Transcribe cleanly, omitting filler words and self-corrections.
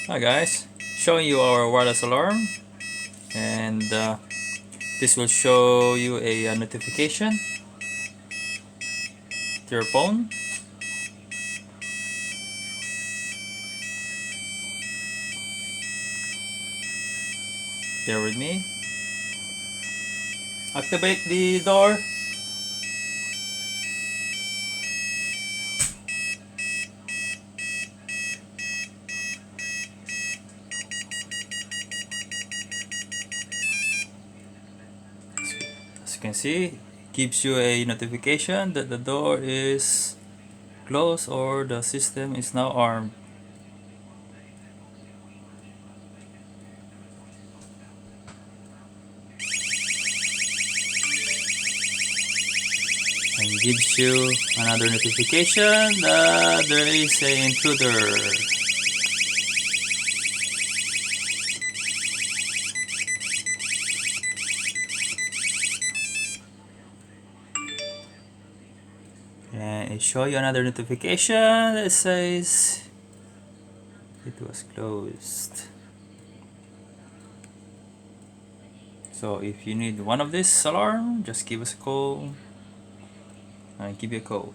Hi guys, showing you our wireless alarm, and this will show you a notification to your phone. Bear with me. Activate the door. As you can see, it gives you a notification that the door is closed or the system is now armed. And gives you another notification that there is an intruder. And it shows you another notification that says it was closed. So if you need one of this alarm, just give us a call and give you a code.